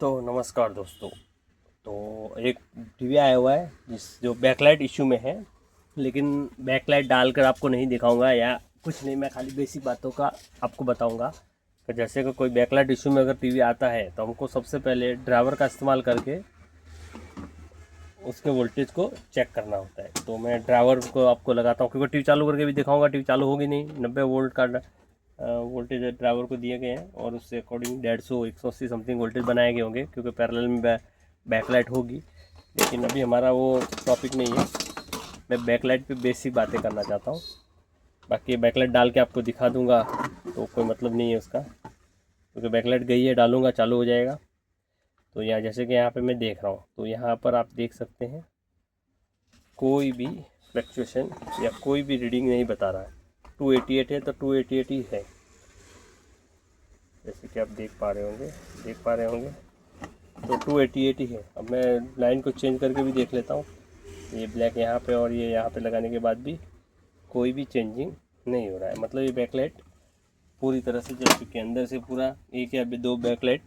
तो नमस्कार दोस्तों। तो एक टीवी आया हुआ है जो बैकलाइट इशू में है, लेकिन बैकलाइट डालकर आपको नहीं दिखाऊंगा या कुछ नहीं, मैं खाली बेसिक बातों का आपको बताऊंगा। कि जैसे कि कोई बैकलाइट इशू में अगर टीवी आता है तो हमको सबसे पहले ड्राइवर का इस्तेमाल करके उसके वोल्टेज को चेक करना होता है। तो मैं ड्राइवर को आपको लगाता हूँ, क्योंकि टीवी चालू करके भी दिखाऊंगा, टीवी चालू होगी नहीं। 90 वोल्ट का वोल्टेज ड्राइवर को दिए गए हैं और उससे अकॉर्डिंग 150 180 समथिंग वोल्टेज बनाए गए होंगे, क्योंकि पैरेलल में बैकलाइट होगी। लेकिन अभी हमारा वो टॉपिक नहीं है, मैं बैकलाइट पे बेसिक बातें करना चाहता हूँ। बाकी बैकलाइट डाल के आपको दिखा दूंगा तो कोई मतलब नहीं है उसका, क्योंकि बैकलाइट गई है, डालूंगा चालू हो जाएगा। तो यहाँ जैसे कि यहाँ पे मैं देख रहा हूँ, तो यहाँ पर आप देख सकते हैं कोई भी फ्लक्चुएशन या कोई भी रीडिंग नहीं बता रहा है। 288 है तो 288 ही है, जैसे कि आप देख पा रहे होंगे। तो 288 ही है। अब मैं लाइन को चेंज करके भी देख लेता हूँ। ये ब्लैक यहाँ पे और ये यहाँ पे लगाने के बाद भी कोई भी चेंजिंग नहीं हो रहा है, मतलब ये बैकलाइट पूरी तरह से जल चुकी है। अंदर से पूरा एक या दो बैकलाइट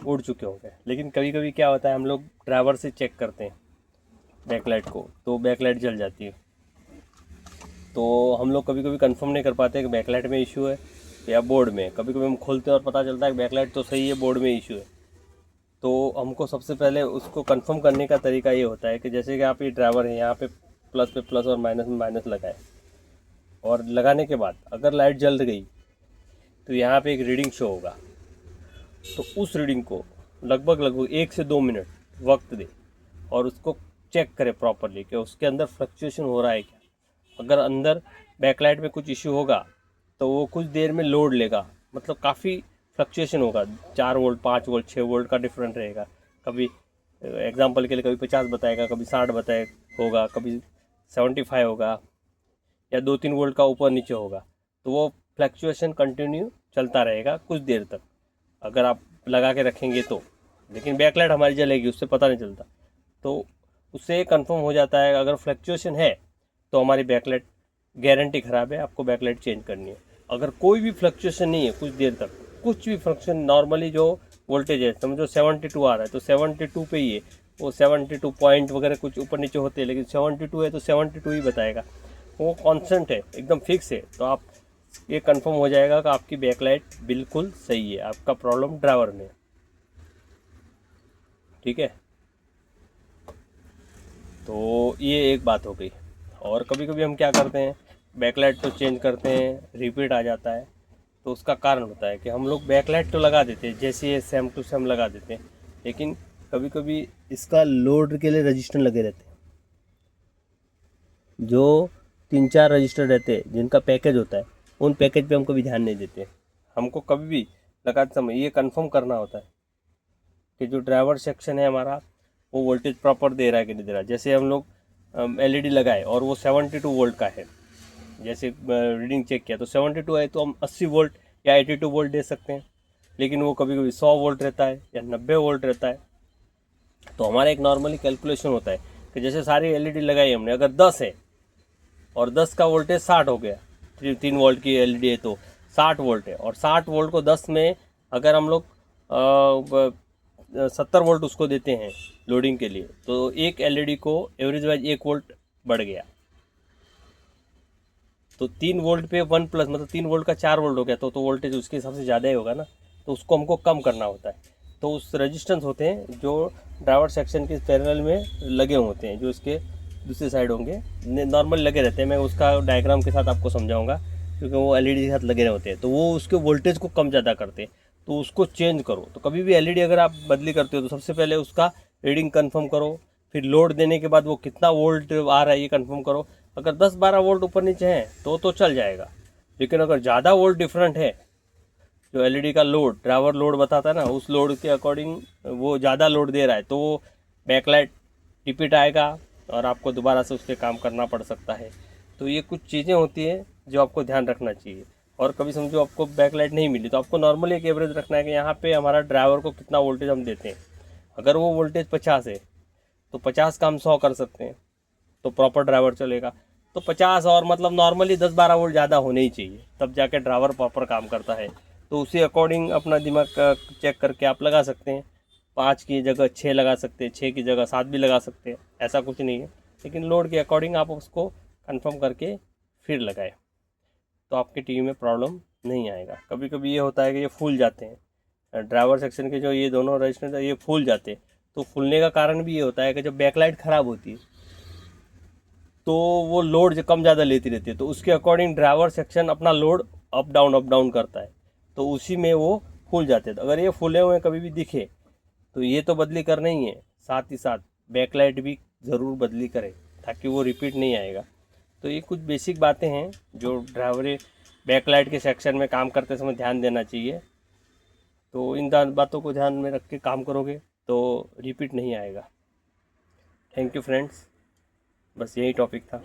उड़ चुके होंगे। लेकिन कभी कभी क्या होता है, हम लोग ड्राइवर से चेक करते हैं बैकलाइट को, तो बैकलाइट जल जाती है। तो हम लोग कभी कभी कंफर्म नहीं कर पाते कि बैकलाइट में इशू है या बोर्ड में। कभी कभी हम खोलते हैं और पता चलता है कि बैकलाइट तो सही है, बोर्ड में इशू है। तो हमको सबसे पहले उसको कंफर्म करने का तरीका ये होता है कि जैसे कि आप ये ड्राइवर है, यहाँ पे प्लस और माइनस में माइनस लगाएं, और लगाने के बाद अगर लाइट जल गई तो यहाँ पे एक रीडिंग शो होगा। तो उस रीडिंग को लगभग 1 से 2 मिनट वक्त दे और उसको चेक करें प्रॉपरली कि उसके अंदर फ्लक्चुएशन हो रहा है क्या। अगर अंदर बैकलाइट में कुछ इशू होगा तो वो कुछ देर में लोड लेगा, मतलब काफ़ी फ्लक्चुएशन होगा। 4 वोल्ट 5 वोल्ट 6 वोल्ट का डिफरेंट रहेगा। कभी एग्जांपल के लिए कभी 50 बताएगा, कभी 60 बताए होगा, कभी 75 होगा, या 2-3 वोल्ट का ऊपर नीचे होगा। तो वो फ्लक्चुएशन कंटिन्यू चलता रहेगा कुछ देर तक, अगर आप लगा के रखेंगे तो। लेकिन बैकलाइट हमारी जलेगी, उससे पता नहीं चलता। तो उससे कंफर्म हो जाता है अगर फ्लक्चुएशन है तो हमारी बैकलाइट गारंटी ख़राब है, आपको बैकलाइट चेंज करनी है। अगर कोई भी फ्लक्चुएशन नहीं है कुछ देर तक, कुछ भी फ्लक्चुएशन, नॉर्मली जो वोल्टेज है समझो 72 आ रहा है तो 72 पे ही है। वो 72 पॉइंट वगैरह कुछ ऊपर नीचे होते हैं, लेकिन 72 है तो 72 ही बताएगा। वो कांस्टेंट है, एकदम फिक्स है। तो आप ये कंफर्म हो जाएगा कि आपकी बैकलाइट बिल्कुल सही है, आपका प्रॉब्लम ड्राइवर में। ठीक है, तो ये एक बात हो गई। और कभी कभी हम क्या करते हैं, बैकलाइट तो चेंज करते हैं, रिपीट आ जाता है। तो उसका कारण होता है कि हम लोग बैकलाइट तो लगा देते हैं, जैसे ये सेम टू सेम लगा देते हैं, लेकिन कभी कभी इसका लोड के लिए रजिस्टर लगे रहते हैं। जो 3-4 रजिस्टर रहते हैं जिनका पैकेज होता है, उन पैकेज पे हम कभी ध्यान नहीं देते। हमको कभी भी लगाते समय ये कंफर्म करना होता है कि जो ड्राइवर सेक्शन है हमारा, वो वोल्टेज प्रॉपर दे रहा है कि नहीं दे रहा है। जैसे हम लोग LED लगाए और वो 72 वोल्ट का है, जैसे रीडिंग चेक किया तो 72 है, तो हम 80 वोल्ट या 82 वोल्ट दे सकते हैं। लेकिन वो कभी कभी 100 वोल्ट रहता है या 90 वोल्ट रहता है। तो हमारा एक नॉर्मली कैलकुलेशन होता है कि जैसे सारी LED लगाई हमने, अगर 10 है और 10 का वोल्टेज 60 हो गया, 3 वोल्ट की LED है तो 60 वोल्ट है, और 60 वोल्ट को 10 में अगर हम लोग 70 वोल्ट उसको देते हैं लोडिंग के लिए, तो एक LED को एवरेज वाइज 1 वोल्ट बढ़ गया। तो 3 वोल्ट पे 1 प्लस, मतलब 3 वोल्ट का 4 वोल्ट हो गया, तो वोल्टेज उसके हिसाब से ज़्यादा ही होगा ना। तो उसको हमको कम करना होता है। तो उस रेजिस्टेंस होते हैं जो ड्राइवर सेक्शन के पैरेलल में लगे होते हैं, जो इसके दूसरी साइड होंगे, नॉर्मल लगे रहते हैं। मैं उसका डायग्राम के साथ आपको समझाऊंगा, क्योंकि वो LED के साथ लगे होते हैं, तो वो उसके वोल्टेज को कम ज़्यादा करते हैं। तो उसको चेंज करो। तो कभी भी LED अगर आप बदली करते हो तो सबसे पहले उसका रीडिंग कन्फर्म करो, फिर लोड देने के बाद वो कितना वोल्ट आ रहा है ये कन्फर्म करो। अगर 10-12 वोल्ट ऊपर नीचे हैं तो चल जाएगा। लेकिन अगर ज़्यादा वोल्ट डिफरेंट है, जो LED का लोड ड्राइवर लोड बताता है ना, उस लोड के अकॉर्डिंग वो ज़्यादा लोड दे रहा है, तो वो बैकलाइट रिपीट आएगा और आपको दोबारा से उस पर काम करना पड़ सकता है। तो ये कुछ चीज़ें होती हैं जो आपको ध्यान रखना चाहिए। और कभी समझो आपको बैकलाइट नहीं मिली, तो आपको नॉर्मली एक एवरेज रखना है कि यहाँ पे हमारा ड्राइवर को कितना वोल्टेज हम देते हैं। अगर वो वोल्टेज 50 है तो 50 का हम 100 कर सकते हैं, तो प्रॉपर ड्राइवर चलेगा। तो 50 और मतलब नॉर्मली 10-12 वोल्ट ज़्यादा होने ही चाहिए, तब जाके ड्राइवर प्रॉपर काम करता है। तो उसी अकॉर्डिंग अपना दिमाग का चेक करके आप लगा सकते हैं। 5 की जगह 6 लगा सकते हैं, 6 की जगह 7 भी लगा सकते हैं, ऐसा कुछ नहीं है। लेकिन लोड के अकॉर्डिंग आप उसको कंफर्म करके फिर लगाएं, तो आपके टीवी में प्रॉब्लम नहीं आएगा। कभी कभी ये होता है कि ये फूल जाते हैं, ड्राइवर सेक्शन के जो ये दोनों रजिस्टर ये फूल जाते हैं। तो फूलने का कारण भी ये होता है कि जब बैकलाइट ख़राब होती है तो वो लोड जो कम ज़्यादा लेती रहती है, तो उसके अकॉर्डिंग ड्राइवर सेक्शन अपना लोड अप डाउन करता है, तो उसी में वो फूल जाते हैं। तो अगर ये फूले हुए कभी भी दिखे तो ये तो बदली करना ही है, साथ ही साथ बैकलाइट भी ज़रूर बदली करें ताकि वो रिपीट नहीं आएगा। तो ये कुछ बेसिक बातें हैं जो ड्राइवर बैकलाइट के सेक्शन में काम करते समय ध्यान देना चाहिए। तो इन बातों को ध्यान में रख के काम करोगे तो रिपीट नहीं आएगा। थैंक यू फ्रेंड्स, बस यही टॉपिक था।